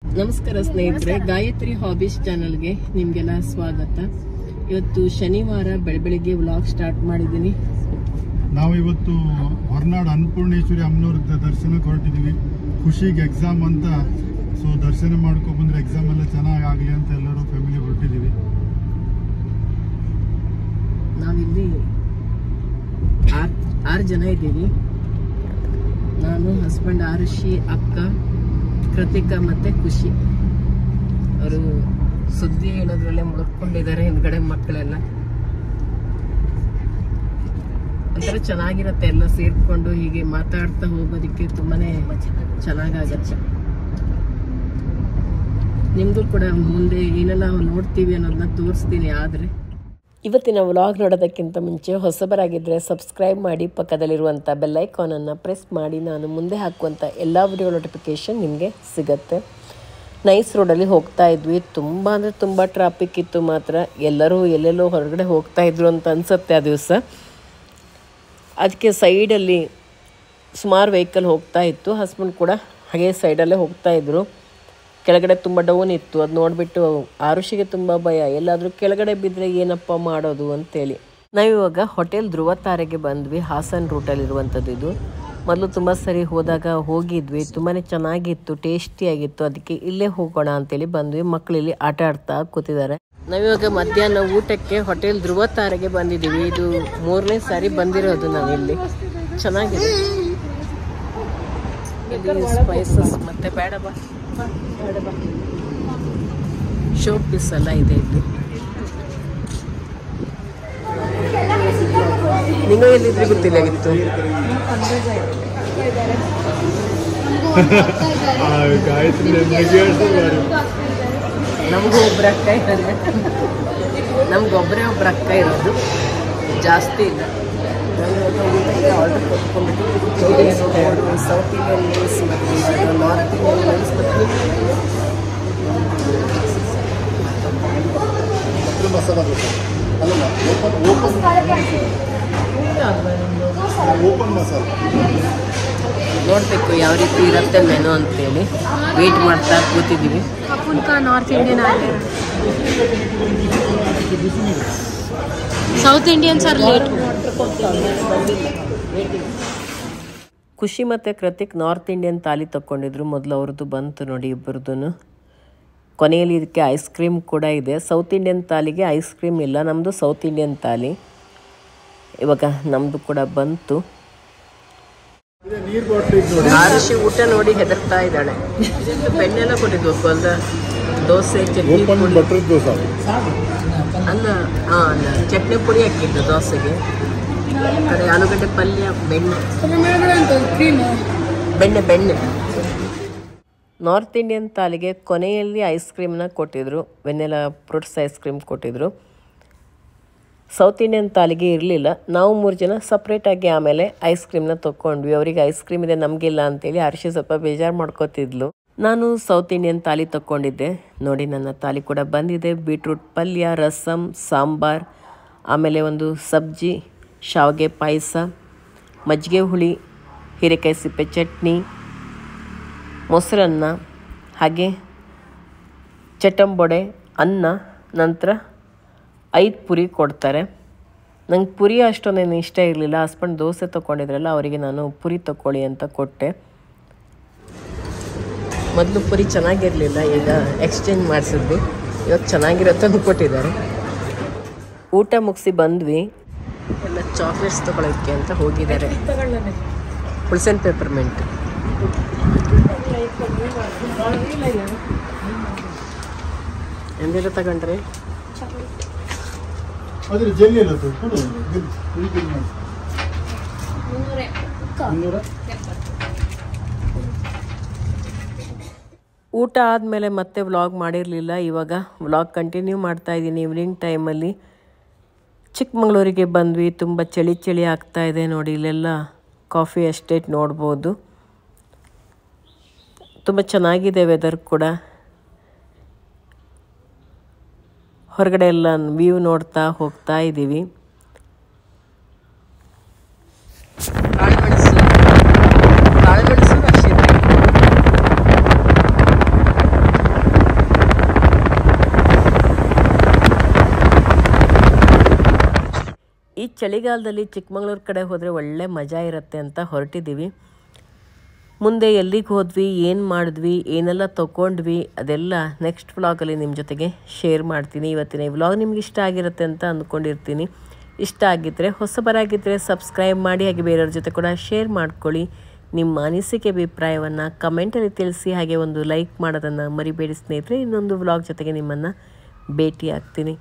ನಮಸ್ಕಾರ ಸ್ನೇಹಿತರೆ, ಗಾಯತ್ರಿ ಹಾಬೀಸ್ ಚಾನಲ್ಗೆ ನಿಮಗೆಲ್ಲ ಸ್ವಾಗತ. ಇವತ್ತು ಶನಿವಾರ ಬೆಳಗ್ಗೆ ವ್ಲಾಗ್ ಸ್ಟಾರ್ಟ್ ಮಾಡಿದ್ದೀನಿ. ನಾವು ಇವತ್ತು ಹೊರನಾಡು ಅನ್ನಪೂರ್ಣೇಶ್ವರಿ ಅಮ್ಮನವ್ರ ದರ್ಶನಕ್ಕೆ ಹೊರಟಿದ್ದೀವಿ. ಖುಷಿಗೆ ಎಕ್ಸಾಮ್ ಅಂತ, ಸೊ ದರ್ಶನ ಮಾಡ್ಕೊ ಬಂದ್ರೆ ಎಕ್ಸಾಮ್ ಎಲ್ಲ ಚೆನ್ನಾಗಿ ಆಗಲಿ ಅಂತ ಎಲ್ಲರೂ ಫ್ಯಾಮಿಲಿ ಹೊರಟಿದ್ದೀವಿ. ನಾವಿಲ್ಲಿ 6 ಜನ ಇದ್ದೀವಿ. ನಾನು, ಹಸ್ಬೆಂಡ್ ಆರುಷಿ, ಅಕ್ಕ ಕೃತಿಕಾ ಮತ್ತೆ ಖುಷಿ. ಅವರು ಸುದ್ದಿ ಹೇಳೋದ್ರಲ್ಲೇ ಮುಳುಕೊಂಡಿದ್ದಾರೆ. ಹಿಂದ್ಗಡೆ ಮಕ್ಕಳೆಲ್ಲ ಒಂಥರ ಚೆನ್ನಾಗಿರತ್ತೆ. ಎಲ್ಲ ಸೇರ್ಕೊಂಡು ಹೀಗೆ ಮಾತಾಡ್ತಾ ಹೋಗೋದಿಕ್ಕೆ ತುಂಬಾನೇ ಚೆನ್ನಾಗಾಗತ್ತೆ. ನಿಮ್ಗೂ ಕೂಡ ಮುಂದೆ ಏನೆಲ್ಲ ನೋಡ್ತೀವಿ ಅನ್ನೋದನ್ನ ತೋರಿಸ್ತೀನಿ. ಆದ್ರೆ ಇವತ್ತಿನ ವ್ಲಾಗ್ ನೋಡೋದಕ್ಕಿಂತ ಮುಂಚೆ ಹೊಸಬರಾಗಿದ್ದರೆ ಸಬ್ಸ್ಕ್ರೈಬ್ ಮಾಡಿ, ಪಕ್ಕದಲ್ಲಿರುವಂಥ ಬೆಲ್ಲೈಕಾನನ್ನು ಪ್ರೆಸ್ ಮಾಡಿ. ನಾನು ಮುಂದೆ ಹಾಕುವಂಥ ಎಲ್ಲ ವಿಡಿಯೋ ನೋಟಿಫಿಕೇಷನ್ ನಿಮಗೆ ಸಿಗುತ್ತೆ. ನೈಸ್ ರೋಡಲ್ಲಿ ಹೋಗ್ತಾ ಇದ್ವಿ. ತುಂಬ ಅಂದರೆ ತುಂಬ ಟ್ರಾಫಿಕ್ ಇತ್ತು. ಮಾತ್ರ ಎಲ್ಲರೂ ಎಲ್ಲೆಲ್ಲೋ ಹೊರಗಡೆ ಹೋಗ್ತಾ ಇದ್ರು ಅಂತ ಅನಿಸುತ್ತೆ ಆ ದಿವಸ. ಅದಕ್ಕೆ ಸೈಡಲ್ಲಿ ಸುಮಾರು ವೆಹಿಕಲ್ ಹೋಗ್ತಾ ಇತ್ತು. ಹಸ್ಬೆಂಡ್ ಕೂಡ ಹಾಗೆ ಸೈಡಲ್ಲೇ ಹೋಗ್ತಾ ಇದ್ರು. ಕೆಳಗಡೆ ತುಂಬ ಡೌನ್ ಇತ್ತು. ಅದು ನೋಡಿಬಿಟ್ಟು ಆರುಷಿಗೆ ತುಂಬ ಭಯ, ಎಲ್ಲಾದರೂ ಕೆಳಗಡೆ ಬಿದ್ದರೆ ಏನಪ್ಪ ಮಾಡೋದು ಅಂತೇಳಿ. ನಾವಿವಾಗ ಹೋಟೆಲ್ ಧ್ರುವ ತಾರೆಗೆ ಬಂದ್ವಿ. ಹಾಸನ್ ರೂಟಲ್ಲಿರುವಂಥದ್ದು ಇದು. ಮೊದಲು ತುಂಬ ಸರಿ ಹೋದಾಗ ಹೋಗಿದ್ವಿ. ತುಂಬಾ ಚೆನ್ನಾಗಿತ್ತು, ಟೇಸ್ಟಿಯಾಗಿತ್ತು. ಅದಕ್ಕೆ ಇಲ್ಲೇ ಹೋಗೋಣ ಅಂತೇಳಿ ಬಂದ್ವಿ. ಮಕ್ಕಳು ಇಲ್ಲಿ ಆಟ ಆಡ್ತಾ ಕೂತಿದ್ದಾರೆ. ನಾವಿವಾಗ ಮಧ್ಯಾಹ್ನ ಊಟಕ್ಕೆ ಹೋಟೆಲ್ ಧ್ರುವ ತಾರೆಗೆ ಬಂದಿದ್ದೀವಿ. ಇದು 3ನೇ ಸಾರಿ ಬಂದಿರೋದು ನಾವಿಲ್ಲಿ. ಚೆನ್ನಾಗಿದೆ. ಸ್ಪೈಸಸ್ ಮತ್ತೆ ಬೇಡ ಬಾ ಶೋ ಪೀಸ್ ಎಲ್ಲ ಇದೆ ಇಲ್ಲಿ. ನೀವು ಎಲ್ಲಿದ್ರೆ ಗೊತ್ತಿಲ್ಲಾಗಿತ್ತು. ನಮಗೂ ಒಬ್ಬರ ಅಕ್ಕ ಇರೋದು, ನಮ್ಗೊಬ್ಬರೇ ಒಬ್ಬರ ಅಕ್ಕ ಇರೋದು, ಜಾಸ್ತಿ ಇಲ್ಲ. ಆರ್ಡರ್ ಕೊಟ್ಕೊಂಡ್ಬಿಟ್ಟು ಸೌತ್ ಇಂಡಿಯನ್ ಮೀಲ್ಸ್ ಮತ್ತು ನಾರ್ತ್ ಇಂಡಿಯನ್ ಮೀಲ್ಸ್ ಮತ್ತು ಮಸಾಲ ಓಪನ್ ಮಸಾಲ ನೋಡಬೇಕು ಯಾವ ರೀತಿ ಇರುತ್ತೆ ಮೆನು ಅಂತೇಳಿ ವೇಟ್ ಮಾಡ್ತಾ ಕೂತಿದ್ದೀವಿ. ನಾರ್ತ್ ಇಂಡಿಯನ್ ಆಗಿದೆ, ಸೌತ್ ಇಂಡಿಯನ್ ಸರ್ ಲೇಟ್. ಖುಷಿ ಮತ್ತು ಕೃತಿಕ್ ನಾರ್ತ್ ಇಂಡಿಯನ್ ಥಾಲಿ ತಗೊಂಡಿದ್ರು. ಮೊದಲು ಅವ್ರದ್ದು ಬಂತು ನೋಡಿ ಇಬ್ಬರದ್ದು. ಕೊನೆಯಲ್ಲಿ ಇದಕ್ಕೆ ಐಸ್ ಕ್ರೀಮ್ ಕೂಡ ಇದೆ. ಸೌತ್ ಇಂಡಿಯನ್ ಥಾಲಿಗೆ ಐಸ್ ಕ್ರೀಮ್ ಇಲ್ಲ, ನಮ್ಮದು ಸೌತ್ ಇಂಡಿಯನ್ ಥಾಲಿ. ಇವಾಗ ನಮ್ಮದು ಕೂಡ ಬಂತು. ಆರುಷಿ ಊಟ ನೋಡಿ ಹೆದರ್ತಾ ಇದ್ದಾಳೆ. ಬೆಣ್ಣೆಲ್ಲ ಕೊಟ್ಟಿದ್ವು ಅಲ್ಲ, ದೋಸೆ ಚಟ್ನಿ ಅಲ್ಲ, ಅಲ್ಲ ಚಟ್ನಿ ಪುಡಿ ಹಾಕಿದ್ದು ದೋಸೆಗೆ. ಕಡೆ ಆಲೂಗಡ್ಡೆ ಪಲ್ಯ, ಬೆಣ್ಣೆ. ನಾರ್ತ್ ಇಂಡಿಯನ್ ಥಾಲಿಗೆ ಕೊನೆಯಲ್ಲಿ ಐಸ್ ಕ್ರೀಮ್ನ ಕೊಟ್ಟಿದ್ರು. ವೆನಿಲಾ ಫ್ರೂಟ್ಸ್ ಐಸ್ ಕ್ರೀಮ್ ಕೊಟ್ಟಿದ್ರು. ಸೌತ್ ಇಂಡಿಯನ್ ಥಾಲಿಗೆ ಇರಲಿಲ್ಲ. ನಾವು 3 ಜನ ಸಪ್ರೇಟಾಗಿ ಆಮೇಲೆ ಐಸ್ ಕ್ರೀಮ್ನ ತೊಗೊಂಡ್ವಿ. ಅವರಿಗೆ ಐಸ್ ಕ್ರೀಮ್ ಇದೆ, ನಮಗಿಲ್ಲ ಅಂತೇಳಿ ಅರ್ಷಿ ಸ್ವಲ್ಪ ಬೇಜಾರು ಮಾಡ್ಕೋತಿದ್ಲು. ನಾನು ಸೌತ್ ಇಂಡಿಯನ್ ಥಾಲಿ ತೊಗೊಂಡಿದ್ದೆ. ನೋಡಿ ನನ್ನ ಥಾಲಿ ಕೂಡ ಬಂದಿದೆ. ಬೀಟ್ರೂಟ್ ಪಲ್ಯ, ರಸಮ್, ಸಾಂಬಾರ್, ಆಮೇಲೆ ಒಂದು ಸಬ್ಜಿ, ಶಾವಿಗೆ ಪಾಯಸ, ಮಜ್ಜಿಗೆ ಹುಳಿ, ಹೀರೆಕಾಯಿ ಸಿಪ್ಪೆ ಚಟ್ನಿ, ಮೊಸರನ್ನ, ಹಾಗೆ ಚಟಂಬೊಡೆ, ಅನ್ನ, ನಂತರ 5 ಪುರಿ ಕೊಡ್ತಾರೆ. ನಂಗೆ ಪುರಿ ಅಷ್ಟೊಂದೇನು ಇಷ್ಟ ಇರಲಿಲ್ಲ. ಹಸ್ಬೆಂಡ್ ದೋಸೆ ತೊಗೊಂಡಿದ್ರಲ್ಲ, ಅವರಿಗೆ ನಾನು ಪುರಿ ತೊಗೊಳ್ಳಿ ಅಂತ ಕೊಟ್ಟೆ. ಮೊದಲು ಪುರಿ ಚೆನ್ನಾಗಿರಲಿಲ್ಲ, ಈಗ ಎಕ್ಸ್ಚೇಂಜ್ ಮಾಡಿಸಿದ್ವಿ. ಇವತ್ತು ಚೆನ್ನಾಗಿರುತ್ತೆ ಅಂತ ಕೊಟ್ಟಿದ್ದಾರೆ. ಊಟ ಮುಗಿಸಿ ಬಂದ್ವಿ. ಎಲ್ಲ ಚಾಕ್ಲೇಟ್ಸ್ ತೊಗೊಳೋಕ್ಕೆ ಅಂತ ಹೋಗಿದ್ದಾರೆ. ಹುಳ್ಸೆನ್ ಪೇಪರ್ಮೆಂಟ್ ಎಂದೆಲ್ಲ ತಗೊಂಡ್ರೆ ಊಟ ಆದಮೇಲೆ ಮತ್ತೆ ವ್ಲಾಗ್ ಮಾಡಿರಲಿಲ್ಲ. ಇವಾಗ ವ್ಲಾಗ್ ಕಂಟಿನ್ಯೂ ಮಾಡ್ತಾ ಇದ್ದೀನಿ. ಈವ್ನಿಂಗ್ ಟೈಮಲ್ಲಿ ಚಿಕ್ಕಮಗಳೂರಿಗೆ ಬಂದ್ವಿ. ತುಂಬ ಚಳಿ ಆಗ್ತಾ ಇದೆ ನೋಡಿ. ಇಲ್ಲೆಲ್ಲ ಕಾಫಿ ಎಸ್ಟೇಟ್ ನೋಡ್ಬೋದು. ತುಂಬ ಚೆನ್ನಾಗಿದೆ ವೆದರ್ ಕೂಡ. ಹೊರಗಡೆ ಎಲ್ಲ ವ್ಯೂ ನೋಡ್ತಾ ಹೋಗ್ತಾ ಇದ್ದೀವಿ. ಕಾಳುಮೆಣಸು, ಚಳಿಗಾಲದಲ್ಲಿ ಚಿಕ್ಕಮಗಳೂರು ಕಡೆ ಹೋದರೆ ಒಳ್ಳೆ ಮಜಾ ಇರುತ್ತೆ ಅಂತ ಹೊರಟಿದ್ದೀವಿ. ಮುಂದೆ ಎಲ್ಲಿಗೆ ಹೋದ್ವಿ, ಏನು ಮಾಡಿದ್ವಿ, ಏನೆಲ್ಲ ತೊಗೊಂಡ್ವಿ ಅದೆಲ್ಲ ನೆಕ್ಸ್ಟ್ ವ್ಲಾಗಲ್ಲಿ ನಿಮ್ಮ ಜೊತೆಗೆ ಶೇರ್ ಮಾಡ್ತೀನಿ. ಇವತ್ತಿನ ಈ ವ್ಲಾಗ್ ನಿಮ್ಗೆ ಇಷ್ಟ ಆಗಿರುತ್ತೆ ಅಂತ ಅಂದ್ಕೊಂಡಿರ್ತೀನಿ. ಇಷ್ಟ ಆಗಿದ್ದರೆ ಹೊಸಬರಾಗಿದ್ದರೆ ಸಬ್ಸ್ಕ್ರೈಬ್ ಮಾಡಿ, ಹಾಗೆ ಬೇರೆಯವ್ರ ಜೊತೆ ಕೂಡ ಶೇರ್ ಮಾಡ್ಕೊಳ್ಳಿ. ನಿಮ್ಮ ಅನಿಸಿಕೆ ಅಭಿಪ್ರಾಯವನ್ನು ಕಮೆಂಟಲ್ಲಿ ತಿಳಿಸಿ, ಹಾಗೆ ಒಂದು ಲೈಕ್ ಮಾಡೋದನ್ನು ಮರಿಬೇಡಿ ಸ್ನೇಹಿತರೆ. ಇನ್ನೊಂದು ವ್ಲಾಗ್ ಜೊತೆಗೆ ನಿಮ್ಮನ್ನು ಭೇಟಿ ಆಗ್ತೀನಿ.